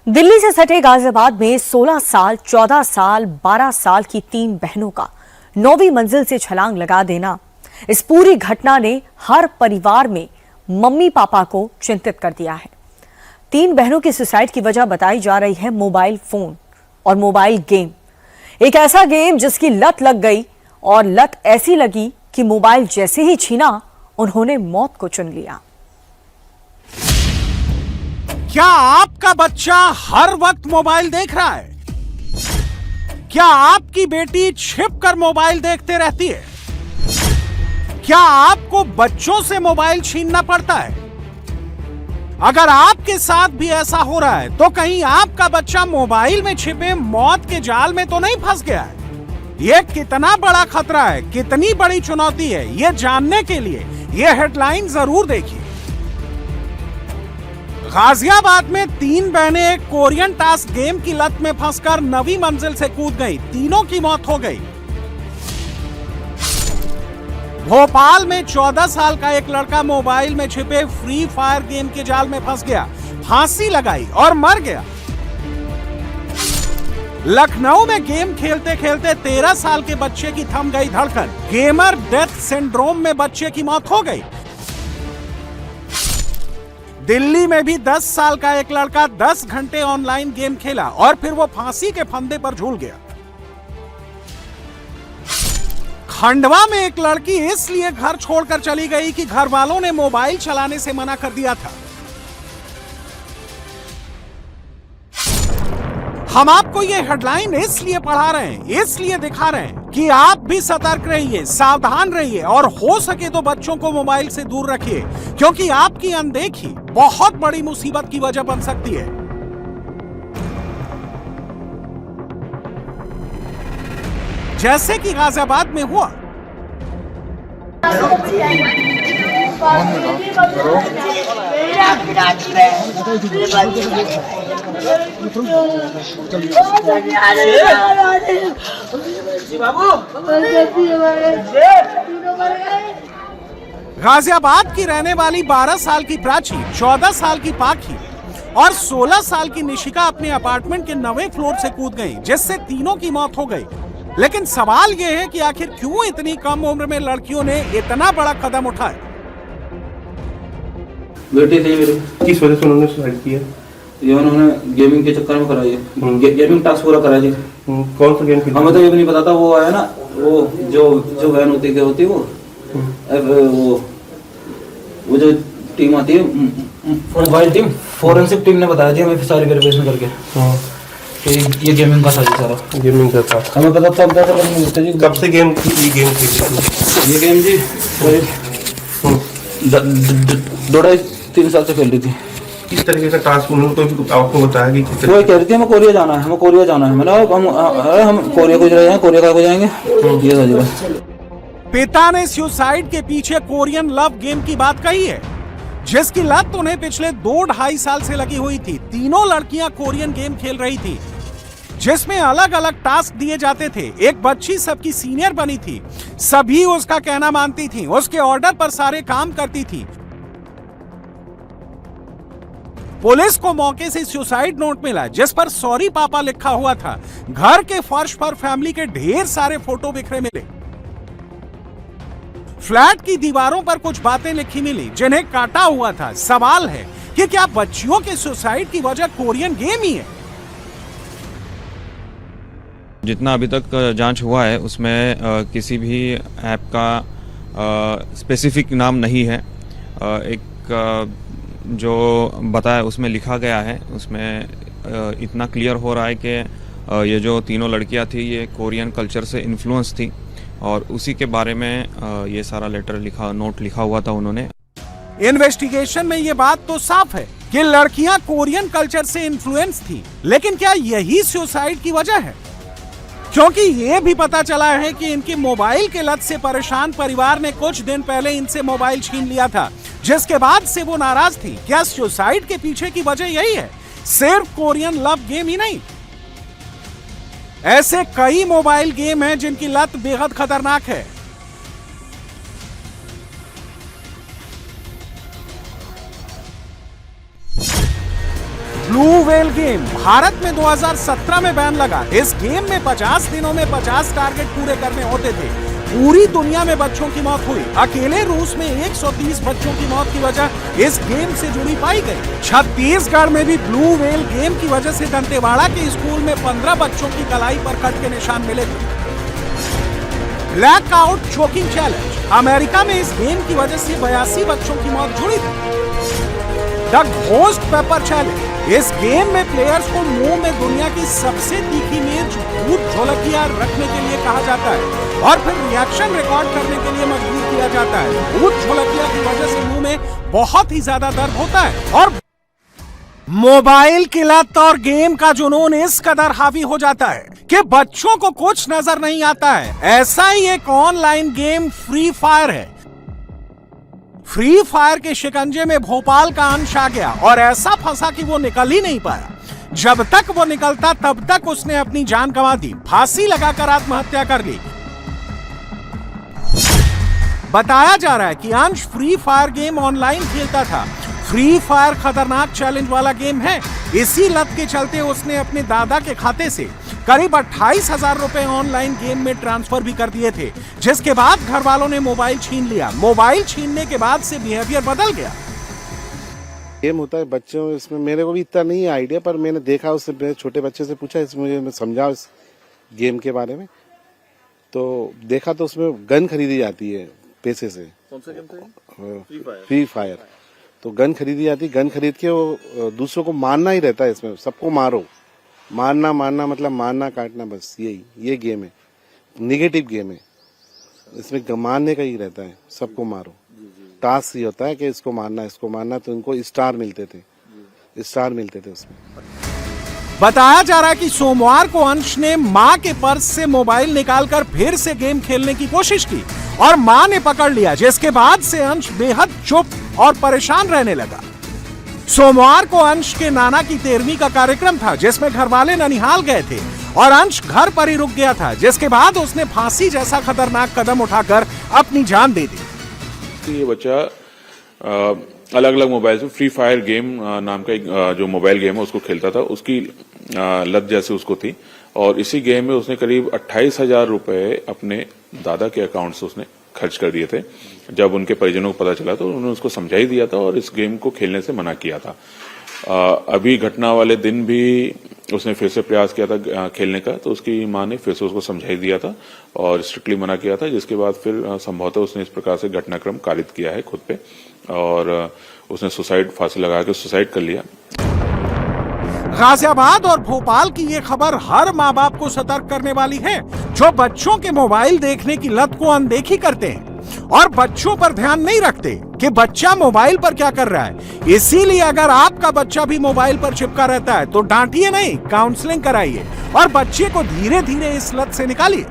दिल्ली से सटे गाजियाबाद में 16 साल, 14 साल, 12 साल की 3 बहनों का 9वीं मंजिल से छलांग लगा देना, इस पूरी घटना ने हर परिवार में मम्मी पापा को चिंतित कर दिया है। 3 बहनों की सुसाइड की वजह बताई जा रही है मोबाइल फोन और मोबाइल गेम। एक ऐसा गेम जिसकी लत लग गई और लत ऐसी लगी कि मोबाइल जैसे ही छीना, उन्होंने मौत को चुन लिया। क्या आपका बच्चा हर वक्त मोबाइल देख रहा है? क्या आपकी बेटी छिपकर मोबाइल देखते रहती है? क्या आपको बच्चों से मोबाइल छीनना पड़ता है? अगर आपके साथ भी ऐसा हो रहा है तो कहीं आपका बच्चा मोबाइल में छिपे मौत के जाल में तो नहीं फंस गया है? यह कितना बड़ा खतरा है, कितनी बड़ी चुनौती है, यह जानने के लिए यह हेडलाइन जरूर देखिए। गाजियाबाद में 3 बहनें एक कोरियन टास्क गेम की लत में फंसकर 9वीं मंजिल से कूद गईं। तीनों की मौत हो गई। भोपाल में 14 साल का एक लड़का मोबाइल में छिपे फ्री फायर गेम के जाल में फंस गया, फांसी लगाई और मर गया। लखनऊ में गेम खेलते खेलते 13 साल के बच्चे की थम गई धड़कन। गेमर डेथ सिंड्रोम में बच्चे की मौत हो गई। दिल्ली में भी 10 साल का एक लड़का 10 घंटे ऑनलाइन गेम खेला और फिर वो फांसी के फंदे पर झूल गया। खंडवा में एक लड़की इसलिए घर छोड़कर चली गई कि घर वालों ने मोबाइल चलाने से मना कर दिया था। हम आपको ये हेडलाइन इसलिए पढ़ा रहे हैं, इसलिए दिखा रहे हैं कि आप भी सतर्क रहिए, सावधान रहिए और हो सके तो बच्चों को मोबाइल से दूर रखिए, क्योंकि आपकी अनदेखी बहुत बड़ी मुसीबत की वजह बन सकती है। जैसे कि गाजियाबाद में हुआ। गाजियाबाद की रहने वाली 12 साल की प्राची, 14 साल की पाखी और 16 साल की निशिका अपने अपार्टमेंट के 9वें फ्लोर से कूद गई, जिससे तीनों की मौत हो गई। लेकिन सवाल यह है कि आखिर क्यों इतनी कम उम्र में लड़कियों ने इतना बड़ा कदम उठाया? बेटी थी मेरी। किस वजह से उन्होंने सुसाइड किया? ये उन्होंने गेमिंग के चक्कर में कराई है। गेमिंग टास्क पूरा करा जी। कौन सा गेम खेलते? हमें तो ये भी नहीं पता था। वो है ना, वो जो वैन होती है वो जो टीम आती है मोबाइल टीम, फोरेंसिक टीम ने बताया जी हमें सारी वेरिफिकेशन करके कि ये गेमिंग का था जी। सारा गेमिंग का था। हमें पता था जी। कब से ये गेम खेल रही? ये गेम जी 2-3 साल से खेल रही थी। किस तरीके का टास्क उन्होंने आपको बताया कि किस? वो कह रही थी हमें कोरिया जाना है, हमें कोरिया जाना है। मैंने हम कोरिया को जाएंगे, कोरिया का को जाएंगे। ये था जी। पिता ने सुसाइड के पीछे कोरियन लव गेम की बात कही है, जिसकी लत उन्हें पिछले 2-2.5 साल से लगी हुई थी। तीनों लड़कियां कोरियन गेम खेल रही थी, जिसमें अलग अलग टास्क दिए जाते थे। एक बच्ची सबकी सीनियर बनी थी, सभी उसका कहना मानती थी, उसके ऑर्डर पर सारे काम करती थी। पुलिस को मौके से सुसाइड नोट मिला, जिस पर सॉरी पापा लिखा हुआ था। घर के फर्श पर फैमिली के ढेर सारे फोटो बिखरे मिले। फ्लैट की दीवारों पर कुछ बातें लिखी मिली, जिन्हें काटा हुआ था। सवाल है कि क्या बच्चियों के सुसाइड की वजह कोरियन गेम ही है? जितना अभी तक जांच हुआ है उसमें किसी भी ऐप का स्पेसिफिक नाम नहीं है। एक जो बताया उसमें लिखा गया है, उसमें इतना क्लियर हो रहा है कि ये जो तीनों लड़कियां थी ये कोरियन कल्चर से इन्फ्लुएंस थी और उसी के बारे में ये सारा नोट लिखा हुआ था उन्होंने। इन्वेस्टिगेशन में ये बात तो साफ है कि लड़कियां कोरियन कल्चर से इन्फ्लुएंस थी, लेकिन क्या यही सुसाइड की वजह है? क्योंकि ये भी पता चला है कि इनकी मोबाइल के लत से परेशान परिवार ने कुछ दिन पहले इनसे मोबाइल छीन लिया था, जिसके बाद से वो नाराज थी। क्या सुसाइड के पीछे की वजह यही है? सिर्फ कोरियन लव गेम ही नहीं, ऐसे कई मोबाइल गेम हैं जिनकी लत बेहद खतरनाक है। ब्लू व्हेल गेम भारत में 2017 में बैन लगा। इस गेम में 50 दिनों में 50 टारगेट पूरे करने होते थे। पूरी दुनिया में बच्चों की मौत हुई। अकेले रूस में 130 बच्चों की मौत की वजह इस गेम से जुड़ी पाई गई। छत्तीसगढ़ में भी ब्लू व्हेल गेम की वजह से दंतेवाड़ा के स्कूल में 15 बच्चों की कलाई पर कट के निशान मिले थे। ब्लैकआउट चोकिंग चैलेंज अमेरिका में इस गेम की वजह से 82 बच्चों की मौत जुड़ी थी। द घोस्ट पेपर चैलेंज इस गेम में प्लेयर्स को मुंह में दुनिया की सबसे तीखी मिर्च भूत झोलकिया रखने के लिए कहा जाता है और फिर रिएक्शन रिकॉर्ड करने के लिए मजबूर किया जाता है। भूत झोलकिया की वजह से मुंह में बहुत ही ज्यादा दर्द होता है और मोबाइल की लत और गेम का जुनून इस कदर हावी हो जाता है कि बच्चों को कुछ नजर नहीं आता है। ऐसा ही एक ऑनलाइन गेम फ्री फायर है। फ्री फायर के शिकंजे में भोपाल का अंश आ गया और ऐसा फंसा कि वो निकल ही नहीं पाया। जब तक वो निकलता तब तक उसने अपनी जान गंवा दी, फांसी लगाकर आत्महत्या कर ली। बताया जा रहा है कि अंश फ्री फायर गेम ऑनलाइन खेलता था। फ्री फायर खतरनाक चैलेंज वाला गेम है। इसी लत के चलते उसने अपने दादा के खाते से करीब 28,000 रुपए ऑनलाइन गेम में ट्रांसफर भी कर दिए थे, जिसके बाद घर वालों ने मोबाइल छीन लिया। मोबाइल छीनने के बाद से बिहेवियर बदल गया। गेम होता है बच्चों, इसमें मेरे को भी इतना नहीं है आइडिया, पर मैंने देखा, उससे मेरे छोटे बच्चे से पूछा, इसमें मुझे समझा इस गेम के बारे में, तो देखा तो उसमें गन खरीदी जाती है पैसे से। कौन सा गेम था? Free fire. तो गन खरीदी जाती, गन खरीद के वो दूसरों को मारना ही रहता है। इसमें सबको मारो, मारना मतलब मारना काटना, बस यही ये गेम है। निगेटिव गेम है, इसमें मारने का ही रहता है, सबको मारो। टास्क ये होता है कि इसको मारना, तो उनको स्टार मिलते थे उसमें। बताया जा रहा है कि सोमवार को अंश ने मां के पर्स से मोबाइल निकालकर फिर से गेम खेलने की कोशिश की और मां ने पकड़ लिया, जिसके बाद से अंश बेहद चुप और परेशान रहने लगा। सोमवार को अंश के नाना की 13वीं का कार्यक्रम था, जिसमें घर वाले ननिहाल गए थे और अंश घर पर ही रुक गया था, जिसके बाद उसने फांसी जैसा खतरनाक कदम उठाकर अपनी जान दे दी। ये बच्चा अलग अलग मोबाइल से फ्री फायर गेम नाम का एक जो मोबाइल गेम है उसको खेलता था। उसकी लत जैसे उसको थी और इसी गेम में उसने करीब 28,000 रुपए अपने दादा के अकाउंट से उसने खर्च कर दिए थे। जब उनके परिजनों को पता चला तो उन्होंने उसको समझा ही दिया था और इस गेम को खेलने से मना किया था। अभी घटना वाले दिन भी उसने फिर से प्रयास किया था खेलने का, तो उसकी मां ने फिर से उसको समझा ही दिया था और स्ट्रिक्टली मना किया था, जिसके बाद फिर संभवतः उसने इस प्रकार से घटनाक्रम कारित किया है खुद पे और उसने फांसी लगा के सुसाइड कर लिया। गाजियाबाद और भोपाल की ये खबर हर माँ बाप को सतर्क करने वाली है, जो बच्चों के मोबाइल देखने की लत को अनदेखी करते हैं और बच्चों पर ध्यान नहीं रखते कि बच्चा मोबाइल पर क्या कर रहा है। इसीलिए अगर आपका बच्चा भी मोबाइल पर चिपका रहता है तो डांटिए नहीं, काउंसलिंग कराइए और बच्चे को धीरे धीरे इस लत से निकालिए।